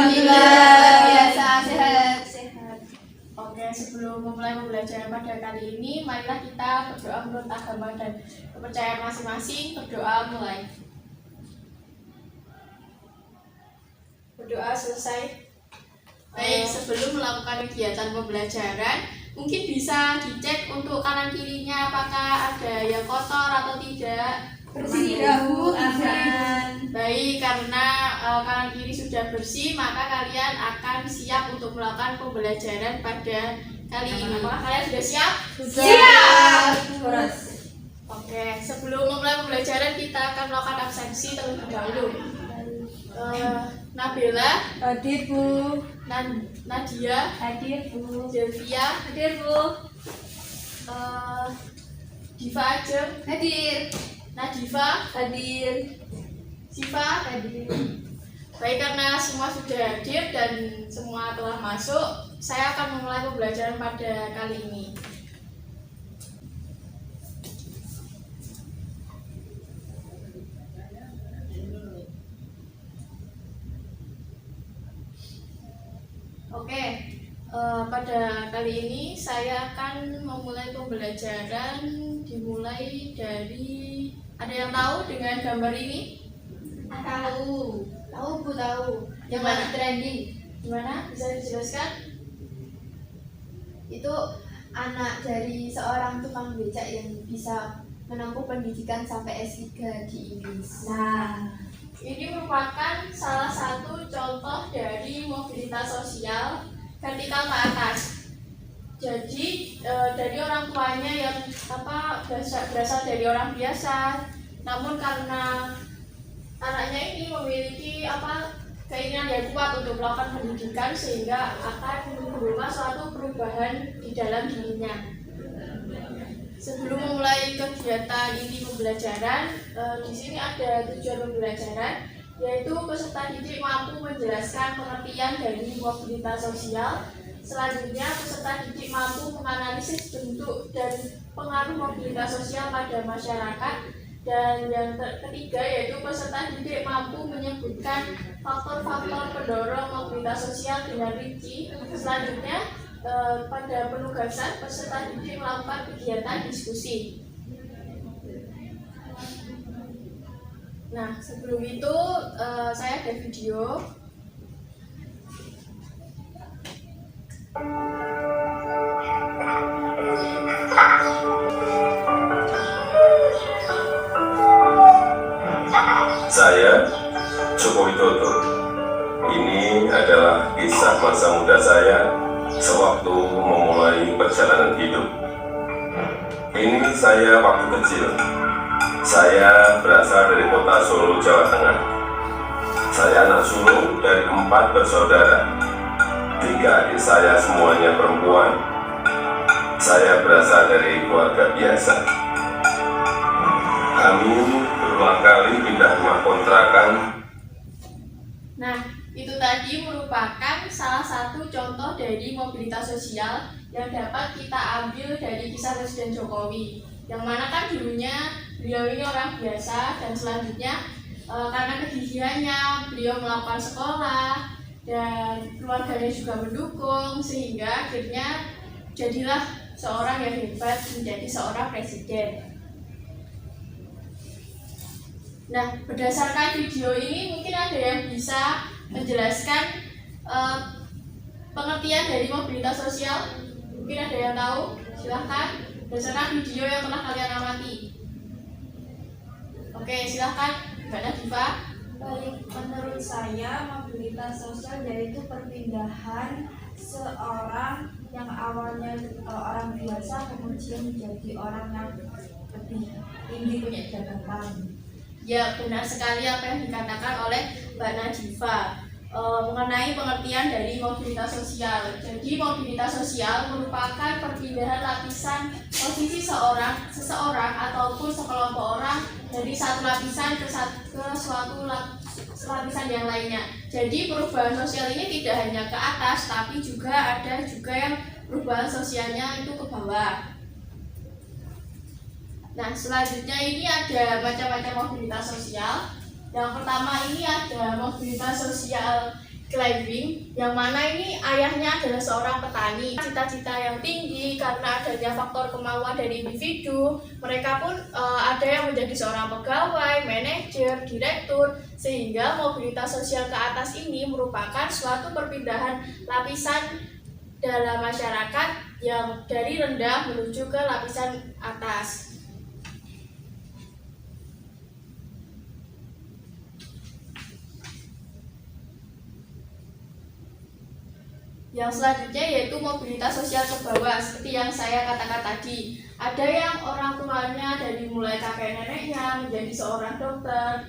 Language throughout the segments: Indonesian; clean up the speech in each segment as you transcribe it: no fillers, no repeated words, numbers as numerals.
Alhamdulillah, biasa sehat. Oke, sebelum memulai pembelajaran pada kali ini, marilah kita berdoa menurut agama dan kepercayaan masing-masing. Berdoa mulai. Berdoa selesai. Baik, sebelum melakukan kegiatan pembelajaran, mungkin bisa dicek untuk kanan kirinya apakah ada yang kotor atau tidak. Bersih dahulu, aman. Baik, karena kanan kiri sudah bersih, maka kalian akan siap untuk melakukan pembelajaran pada kali ini. Apakah kalian sudah siap? Siap. Oke, sebelum memulai pembelajaran kita akan melakukan absensi terlebih dahulu. Nabila, Hadir, Bu. Nadia, Hadir, Bu. Delvia, Hadir, Bu. Diva Ajeng, Hadir. Nadifa, Hadir. Siva. Hadir. Baik, karena semua sudah hadir dan semua telah masuk, saya akan memulai pembelajaran pada kali ini. Oke, pada kali ini saya akan memulai pembelajaran dimulai dari, ada yang tahu dengan gambar ini? Tahu. Tahu, Bu, tahu. Yang Gimana? lagi trending. Gimana? Bisa dijelaskan? Itu anak dari seorang tukang becak yang bisa menempuh pendidikan sampai S3 di Inggris. Nah, ini merupakan salah satu contoh dari mobilitas sosial vertikal ke atas. Jadi dari orang tuanya yang berasal dari orang biasa, namun karena anaknya ini memiliki keinginan yang kuat untuk melakukan pendidikan sehingga akan menimbulkan suatu perubahan di dalam dirinya. Sebelum memulai kegiatan ini pembelajaran, di sini ada tujuan pembelajaran, yaitu peserta didik mampu menjelaskan pengertian dari mobilitas sosial. Selanjutnya, peserta didik mampu menganalisis bentuk dan pengaruh mobilitas sosial pada masyarakat. Dan yang ketiga, yaitu peserta didik mampu menyebutkan faktor-faktor pendorong mobilitas sosial dengan rinci. Selanjutnya, pada penugasan, peserta didik melakukan kegiatan diskusi. Nah, sebelum itu saya ada video. Saya, Joko Widodo. Ini adalah kisah masa muda saya sewaktu memulai perjalanan hidup. Ini saya waktu kecil. Saya berasal dari kota Solo, Jawa Tengah. Saya anak sulung dari 4 bersaudara. 3 adik saya semuanya perempuan. Saya berasal dari keluarga biasa. Kami berulang kali pindah rumah kontrakan. Nah, itu tadi merupakan salah satu contoh dari mobilitas sosial yang dapat kita ambil dari kisah Presiden Jokowi, yang mana kan dulunya beliau ini orang biasa dan selanjutnya karena kegigihannya beliau melakukan sekolah dan keluarganya juga mendukung sehingga akhirnya jadilah seorang yang hebat menjadi seorang presiden. Nah, berdasarkan video ini mungkin ada yang bisa menjelaskan pengertian dari mobilitas sosial. Mungkin ada yang tahu? Silahkan berdasarkan video yang telah kalian amati. Oke, silahkan Mbak Nadifa. Baik, menurut saya mobilitas sosial yaitu perpindahan seorang yang awalnya orang biasa kemudian menjadi orang yang lebih tinggi punya jabatan. Ya, benar sekali apa yang dikatakan oleh Mbak Nadifa mengenai pengertian dari mobilitas sosial. Jadi mobilitas sosial merupakan perpindahan lapisan posisi seseorang ataupun sekelompok orang dari satu lapisan ke suatu lapisan yang lainnya. Jadi perubahan sosial ini tidak hanya ke atas, tapi juga ada yang perubahan sosialnya itu ke bawah. Nah, selanjutnya ini ada macam-macam mobilitas sosial. Yang pertama ini ada mobilitas sosial climbing, yang mana ini ayahnya adalah seorang petani. Cita-cita yang tinggi karena adanya faktor kemauan dari individu, mereka pun ada yang menjadi seorang pegawai, manajer, direktur, sehingga mobilitas sosial ke atas ini merupakan suatu perpindahan lapisan dalam masyarakat yang dari rendah menuju ke lapisan atas. Yang selanjutnya yaitu mobilitas sosial ke bawah, seperti yang saya katakan tadi. Ada yang orang tuanya dari mulai kakek neneknya menjadi seorang dokter,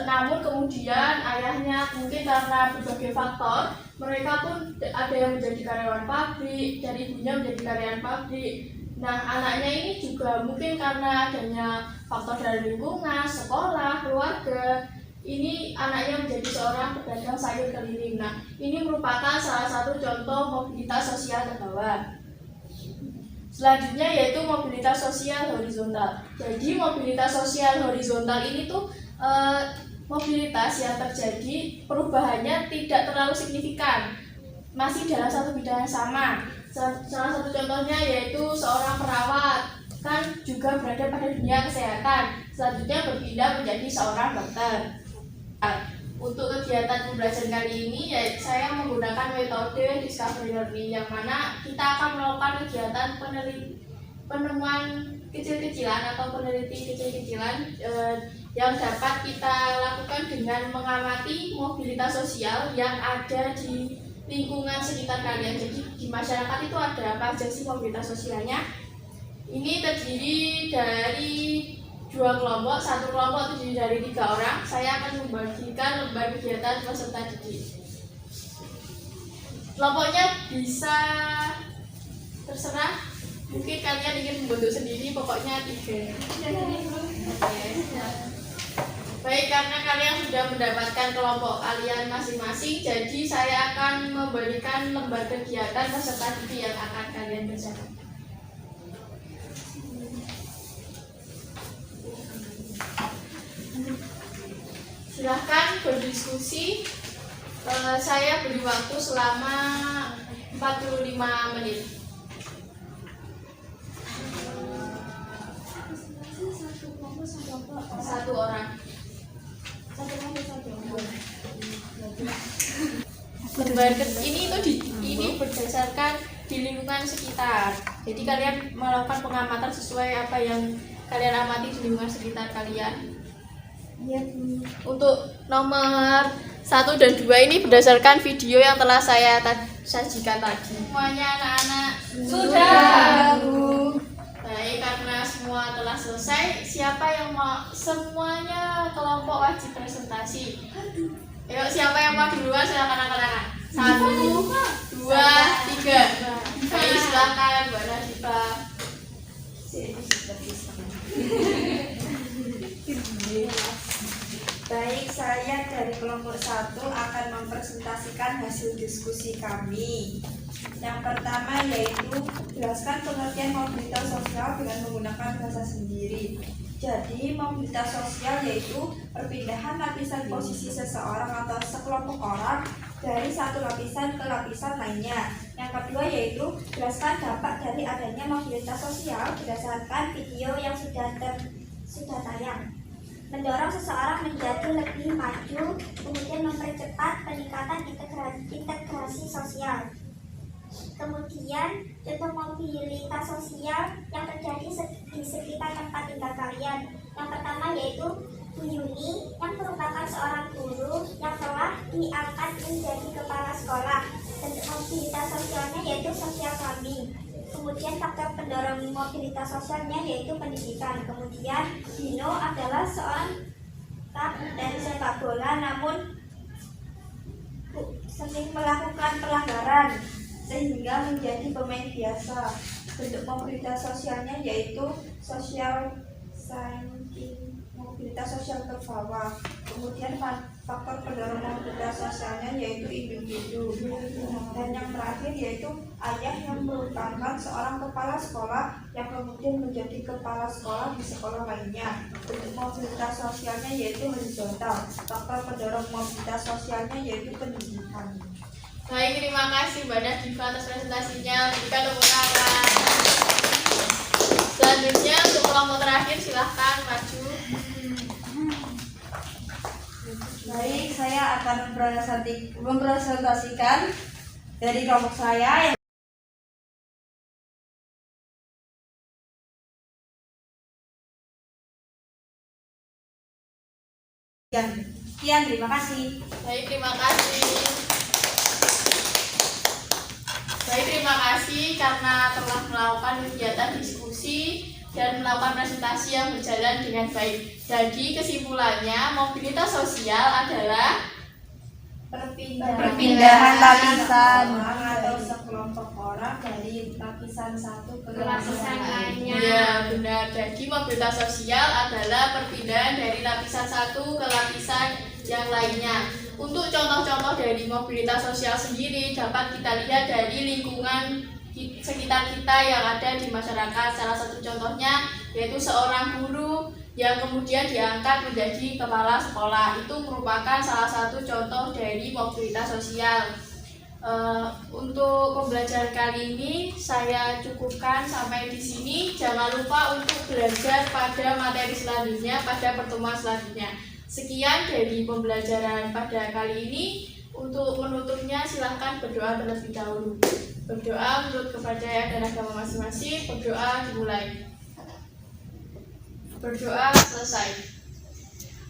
namun kemudian ayahnya mungkin karena berbagai faktor, mereka pun ada yang menjadi karyawan pabrik, dan ibunya menjadi karyawan pabrik. Nah, anaknya ini juga mungkin karena adanya faktor dari lingkungan, sekolah, keluarga, ini anaknya menjadi seorang pedagang sayur keliling. Nah, ini merupakan salah satu contoh mobilitas sosial ke bawah. Selanjutnya yaitu mobilitas sosial horizontal. Jadi mobilitas sosial horizontal ini tuh mobilitas yang terjadi perubahannya tidak terlalu signifikan, masih dalam satu bidang yang sama. Salah satu contohnya yaitu seorang perawat kan juga berada pada dunia kesehatan, selanjutnya berpindah menjadi seorang dokter. Untuk kegiatan pembelajaran kali ini ya, saya menggunakan metode discovery learning, yang mana kita akan melakukan kegiatan penemuan kecil-kecilan atau peneliti kecil-kecilan yang dapat kita lakukan dengan mengamati mobilitas sosial yang ada di lingkungan sekitar kalian. Jadi di masyarakat itu ada apa aja sih mobilitas sosialnya? Ini terdiri dari 2 kelompok, satu kelompok terdiri dari 3 orang. Saya akan membagikan lembar kegiatan peserta didik. Kelompoknya bisa terserah, mungkin kalian ingin membentuk sendiri, pokoknya 3. Baik, karena kalian sudah mendapatkan kelompok kalian masing-masing, jadi saya akan memberikan lembar kegiatan peserta didik yang akan kalian kerjakan. Silahkan berdiskusi. Saya beri waktu selama 45 menit. Satu orang. Lembar ini berdasarkan di lingkungan sekitar. Jadi kalian melakukan pengamatan sesuai apa yang kalian amati di lingkungan sekitar kalian. Untuk nomor 1 dan 2 ini berdasarkan video yang telah saya sajikan tadi. Semuanya anak-anak Sudah. Baik, karena semua telah selesai, siapa yang mau? Semuanya kelompok wajib presentasi. Ayo, siapa yang mau duluan? Silakan angkat tangan. 1, 2, 3. Baik, silakan Mbak Nadifa. Baik, saya dari kelompok 1 akan mempresentasikan hasil diskusi kami. Yang pertama yaitu jelaskan pengertian mobilitas sosial dengan menggunakan bahasa sendiri. Jadi mobilitas sosial yaitu perpindahan lapisan posisi seseorang atau sekelompok orang dari satu lapisan ke lapisan lainnya. Yang kedua yaitu jelaskan dampak dari adanya mobilitas sosial berdasarkan video yang sudah tayang. Mendorong seseorang menjadi lebih maju, kemudian mempercepat peningkatan integrasi sosial. Kemudian contoh mobilitas sosial yang terjadi di sekitar tempat tinggal kalian. Yang pertama yaitu Bu Yuni yang merupakan seorang guru yang telah diangkat menjadi kepala sekolah. Bentuk mobilitas sosialnya yaitu social clubbing. Kemudian faktor pendorong mobilitas sosialnya yaitu pendidikan. Kemudian Dino adalah seorang dari sepak bola, namun sering melakukan pelanggaran sehingga menjadi pemain biasa. Bentuk mobilitas sosialnya yaitu social signing, mobilitas sosial ke bawah. Kemudian faktor pendorong mobilitas sosialnya yaitu individu. Dan yang terakhir yaitu ayah yang merupakan seorang kepala sekolah yang kemudian menjadi kepala sekolah di sekolah lainnya. Bentuk mobilitas sosialnya yaitu horizontal. Faktor pendorong mobilitas sosialnya yaitu pendidikan. Baik, terima kasih Mbak Nadifa atas presentasinya. Berikan tepuk tangan. Selanjutnya untuk kelompok terakhir silahkan maju. Baik, saya akan mempresentasikan dari kelompok saya yang sekian, terima kasih. Baik, terima kasih. Baik, terima kasih karena telah melakukan kegiatan diskusi dan melakukan presentasi yang berjalan dengan baik. Jadi kesimpulannya, mobilitas sosial adalah Perpindahan lapisan atau sekelompok orang dari lapisan satu ke lapisan lainnya. ya benar. Jadi mobilitas sosial adalah perpindahan dari lapisan satu ke lapisan yang lainnya. Untuk contoh-contoh dari mobilitas sosial sendiri dapat kita lihat dari lingkungan sekitar kita yang ada di masyarakat. Salah satu contohnya yaitu seorang guru yang kemudian diangkat menjadi kepala sekolah. Itu merupakan salah satu contoh dari mobilitas sosial. Untuk pembelajaran kali ini saya cukupkan sampai di sini. Jangan lupa untuk belajar pada materi selanjutnya pada pertemuan selanjutnya. Sekian dari pembelajaran pada kali ini. Untuk menutupnya silahkan berdoa terlebih dahulu. Berdoa menurut kepercayaan dan agama masing-masing. Berdoa dimulai. Berdoa selesai.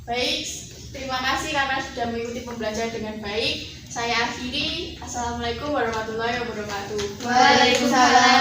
Baik, terima kasih karena sudah mengikuti pembelajaran dengan baik. Saya akhiri. Assalamualaikum warahmatullahi wabarakatuh. Waalaikumsalam.